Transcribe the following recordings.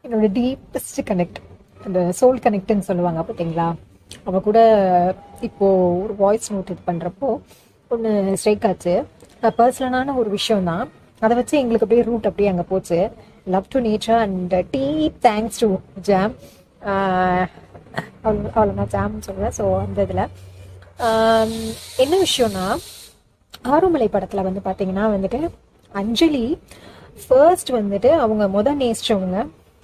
என்னோட deepest connect, அந்த soul கனெக்ட்னு சொல்லுவாங்க பார்த்தீங்களா, அவள் கூட இப்போது ஒரு வாய்ஸ் நோட் இது பண்ணுறப்போ ஒன்று ஸ்ட்ரைக் ஆச்சு. பர்சனலான ஒரு விஷயம் தான், அதை வச்சு எங்களுக்கு அப்படியே ரூட் அப்படியே அங்கே போச்சு. Love to nature and deep thanks to jam. அவ்வளோ நான் ஜாம்னு சொல்லுவேன். ஸோ அந்த இதில் என்ன விஷயம்னா, ஆரோமலை படத்தில் வந்து பார்த்தீங்கன்னா வந்துட்டு அஞ்சலி ஃபர்ஸ்ட் வந்துட்டு அவங்க நேசிச்சவங்க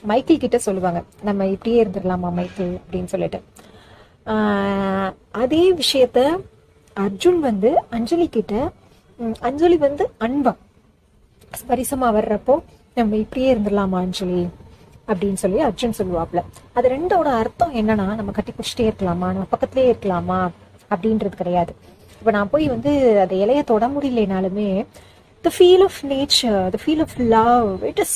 மைக்கேல் கிட்ட சொல்லுவாங்க, நம்ம இப்படியே இருந்துடலாமா மைக்கேல் அப்படின்னு சொல்லிட்டு. அதே விஷயத்த அர்ஜுன் வந்து அஞ்சலி கிட்ட, அஞ்சலி வந்து அன்பா ஸ்பரிசமா வர்றப்போ நம்ம இப்படியே இருந்துடலாமா அஞ்சலி அப்படின்னு சொல்லி அர்ஜுன் சொல்லுவாப்ல. அது ரெண்டோட அர்த்தம் என்னன்னா, நம்ம கட்டி பிடிச்சிட்டே இருக்கலாமா, நம்ம பக்கத்துலேயே இருக்கலாமா அப்படின்றது கிடையாது. இப்போ நான் போய் வந்து அந்த இலைய தொட முடியலனாலுமே the feel of nature, the feel of love, it is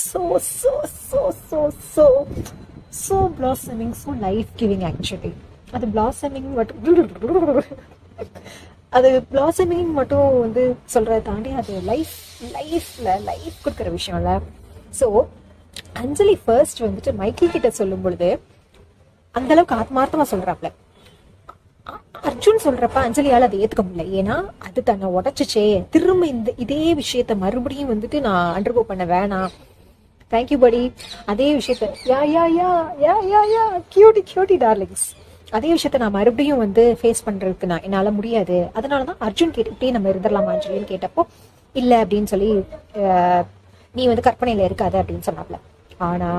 so blossoming, so life giving actually. அது blossoming அது blossoming மட்டும் வந்து சொல்றதை தாண்டி அது லைஃப் கொடுக்குற விஷயம்ல. ஸோ அஞ்சலி ஃபர்ஸ்ட் வந்துட்டு மைக்கேல் கிட்ட சொல்லும் பொழுது அந்த அளவுக்கு ஆத்மார்த்தமா சொல்றாப்ல. அர்ஜுன் சொல்றப்ப அஞ்சலியால் அதை ஏத்துக்க முடியல. ஏன்னா அது தன்னை உடச்சிச்சே, திரும்ப இதே விஷயத்த மறுபடியும் வந்துட்டு நான் அண்டர்கோ பண்ண வேணாம். தேங்க்யூ படி. அதே விஷயத்த கியூட்டி டார்லிங்ஸ், அதே விஷயத்த நான் மறுபடியும் வந்து ஃபேஸ் பண்றதுக்கு என்னால முடியாது. அதனாலதான் அர்ஜுன் கேட்டுக்கிட்டே நம்ம இருந்துடலாமா அஞ்சலின்னு கேட்டப்போ இல்லை அப்படின்னு சொல்லி நீ வந்து கற்பனையில இருக்காது அப்படின்னு சொன்னாப்ல. ஆனா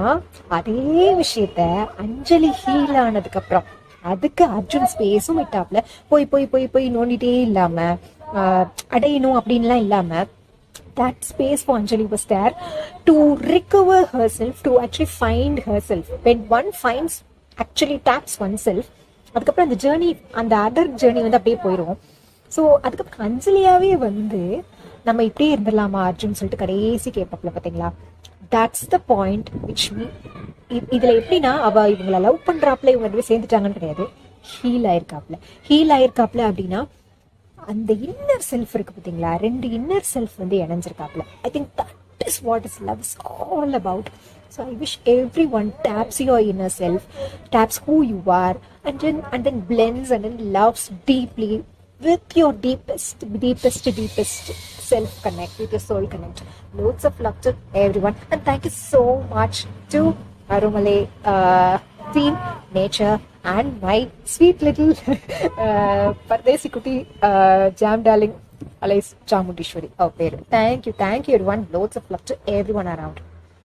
அதே விஷயத்த அஞ்சலி ஹீல் ஆனதுக்கு அப்புறம் அதுக்கு அர்ஜுன் ஸ்பேஸும் விட்டாப்ல. போய் போய் போய் போய் நோண்டிட்டே இல்லாம அடையணும் அப்படின்லாம் இல்லாம that space for Anjali was there to recover herself, to actually find herself. When one finds, actually taps oneself, அதுக்கப்புறம் அந்த ஜேர்னி, அந்த அதர் ஜேர்னி வந்து அப்படியே போயிடும். ஸோ அதுக்கப்புறம் அஞ்சலியாவே வந்து நம்ம இப்படியே இருந்துடலாமா அர்ஜுன் சொல்லிட்டு கடைசி கேட்பாப்ல பார்த்தீங்களா. That's the point which me. இதுல எப்படின்னா, அவ இவங்களை லவ் பண்றாப்ல, இவங்க ரெண்டு சேர்ந்துட்டாங்கன்னு கிடையாது, ஹீல் ஆயிருக்காப்ல அப்படின்னா அந்த இன்னர் செல்ஃப் இருக்கு பார்த்தீங்களா, ரெண்டு இன்னர் செல்ஃப் வந்து இணைஞ்சிருக்காப்ல. I think that is what is love is all about. So I wish every one taps your inner self, taps who you are, and then blends and then loves deeply with your deepest self connect, with your soul connect. Loads of love to everyone, and thank you so much to Aromalai team, nature, and my sweet little Pardesi Kuti jam darling alias Chamundishwari. Thank you everyone. Loads of love to everyone around.